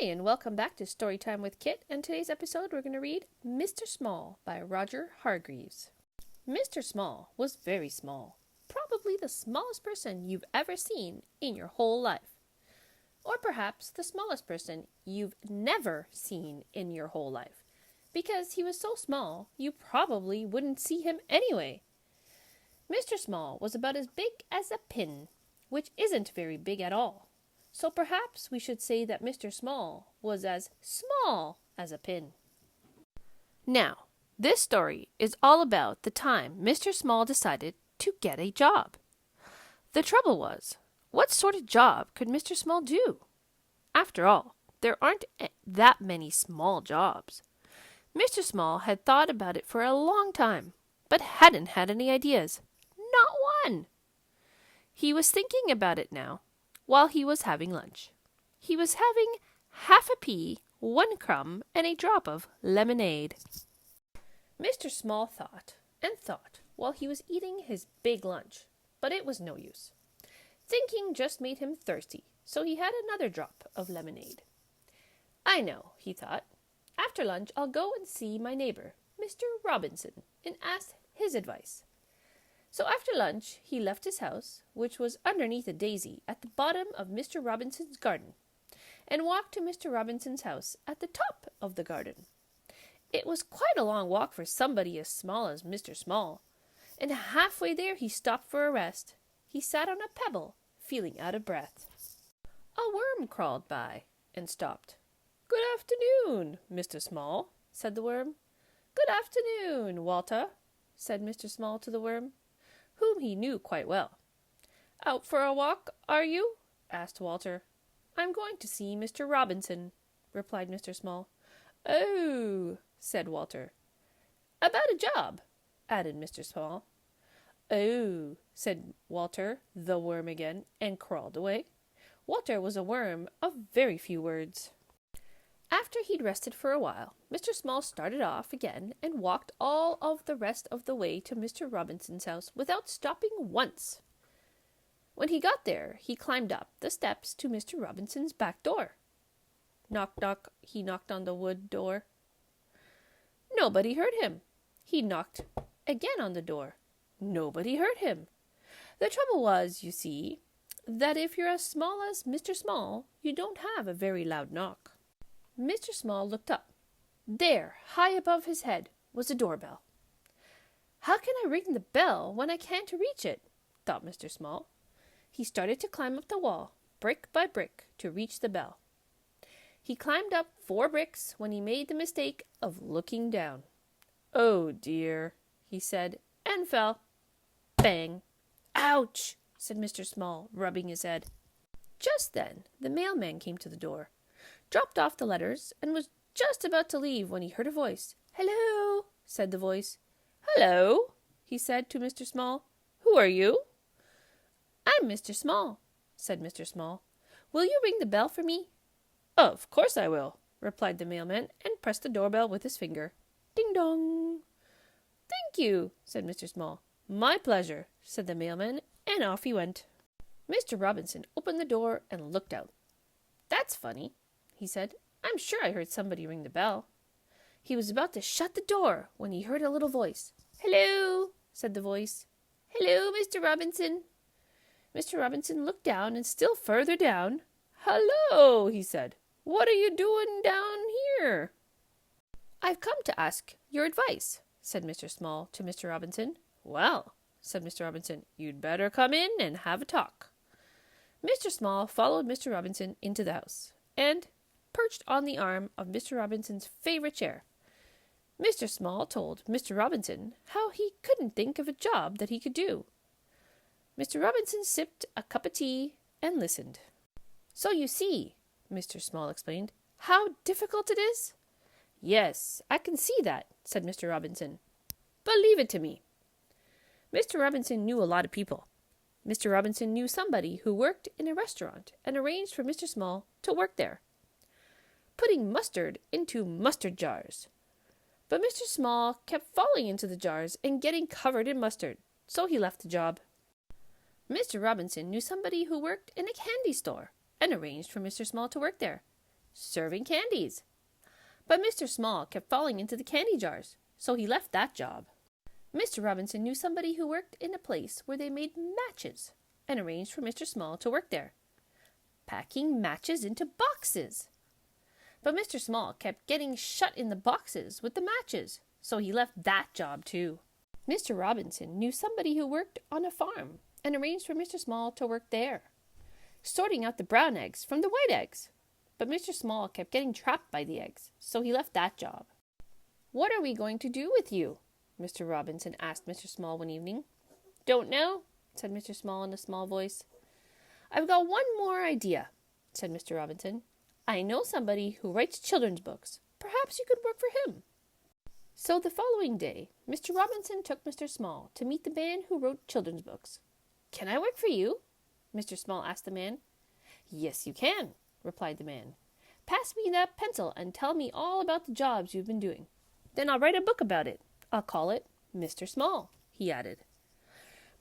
Hi, and welcome back to Storytime with Kit. And today's episode, we're going to read Mr. Small by Roger Hargreaves. Mr. Small was very small, probably the smallest person you've ever seen in your whole life. Or perhaps the smallest person you've never seen in your whole life, because he was so small you probably wouldn't see him anyway. Mr. Small was about as big as a pin, which isn't very big at all. So perhaps we should say that Mr. Small was as small as a pin. Now, this story is all about the time Mr. Small decided to get a job. The trouble was, what sort of job could Mr. Small do? After all, there aren't that many small jobs. Mr. Small had thought about it for a long time, but hadn't had any ideas. Not one! He was thinking about it now, while he was having lunch. He was having half a pea, 1 crumb, and a drop of lemonade. Mr. Small thought and thought while he was eating his big lunch, but it was no use. Thinking just made him thirsty, so he had another drop of lemonade. I know, he thought. After lunch, I'll go and see my neighbor, Mr. Robinson, and ask his advice. So after lunch, he left his house, which was underneath a daisy at the bottom of Mr. Robinson's garden, and walked to Mr. Robinson's house at the top of the garden. It was quite a long walk for somebody as small as Mr. Small, and halfway there he stopped for a rest. He sat on a pebble, feeling out of breath. A worm crawled by and stopped. "Good afternoon, Mr. Small," said the worm. "Good afternoon, Walter," said Mr. Small to the worm, whom he knew quite well. "Out for a walk, are you?" asked Walter. "I'm going to see Mr. Robinson," replied Mr. Small. "Oh," said Walter. "About a job," added Mr. Small. "Oh," said Walter, the worm again, and crawled away. Walter was a worm of very few words. After he'd rested for a while, Mr. Small started off again and walked all of the rest of the way to Mr. Robinson's house without stopping once. When he got there, he climbed up the steps to Mr. Robinson's back door. Knock, knock, he knocked on the wood door. Nobody heard him. He knocked again on the door. Nobody heard him. The trouble was, you see, that if you're as small as Mr. Small, you don't have a very loud knock. Mr. Small looked up. There, high above his head, was a doorbell. "How can I ring the bell when I can't reach it?" thought Mr. Small. He started to climb up the wall, brick by brick, to reach the bell. He climbed up 4 bricks when he made the mistake of looking down. "Oh, dear," he said, and fell. Bang! "Ouch!" said Mr. Small, rubbing his head. Just then the mailman came to the door, dropped off the letters, and was just about to leave when he heard a voice. "Hello," said the voice. "Hello," he said to Mr. Small. "Who are you?" "I'm Mr. Small," said Mr. Small. "Will you ring the bell for me?" "Of course I will," replied the mailman, and pressed the doorbell with his finger. Ding dong. "Thank you," said Mr. Small. "My pleasure," said the mailman, and off he went. Mr. Robinson opened the door and looked out. "That's funny," he said. "I'm sure I heard somebody ring the bell." He was about to shut the door when he heard a little voice. "Hello," said the voice. "Hello, Mr. Robinson." Mr. Robinson looked down and still further down. "Hello," he said. "What are you doing down here?" "I've come to ask your advice," said Mr. Small to Mr. Robinson. "Well," said Mr. Robinson, "you'd better come in and have a talk." Mr. Small followed Mr. Robinson into the house, and perched on the arm of Mr. Robinson's favorite chair, Mr. Small told Mr. Robinson how he couldn't think of a job that he could do. Mr. Robinson sipped a cup of tea and listened. "So you see," Mr. Small explained, "how difficult it is?" "Yes, I can see that," said Mr. Robinson. "But leave it to me." Mr. Robinson knew a lot of people. Mr. Robinson knew somebody who worked in a restaurant and arranged for Mr. Small to work there, putting mustard into mustard jars. But Mr. Small kept falling into the jars and getting covered in mustard, so he left the job. Mr. Robinson knew somebody who worked in a candy store and arranged for Mr. Small to work there. serving candies. But Mr. Small kept falling into the candy jars, so he left that job. Mr. Robinson knew somebody who worked in a place where they made matches and arranged for Mr. Small to work there, packing matches into boxes. But Mr. Small kept getting shut in the boxes with the matches, so he left that job too. Mr. Robinson knew somebody who worked on a farm and arranged for Mr. Small to work there, sorting out the brown eggs from the white eggs. But Mr. Small kept getting trapped by the eggs, so he left that job. "What are we going to do with you?" Mr. Robinson asked Mr. Small one evening. "Don't know," said Mr. Small in a small voice. "I've got one more idea," said Mr. Robinson. "I know somebody who writes children's books. Perhaps you could work for him." So the following day, Mr. Robinson took Mr. Small to meet the man who wrote children's books. "Can I work for you?" Mr. Small asked the man. "Yes, you can," replied the man. "Pass me that pencil and tell me all about the jobs you've been doing. Then I'll write a book about it. I'll call it Mr. Small," he added.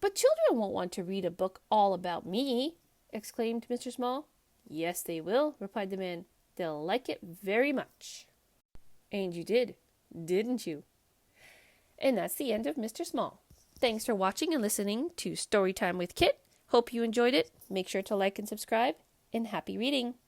"But children won't want to read a book all about me," exclaimed Mr. Small. "Yes, they will," replied the man. "They'll like it very much." And you did, didn't you? And that's the end of Mr. Small. Thanks for watching and listening to Storytime with Kit. Hope you enjoyed it. Make sure to like and subscribe, and happy reading.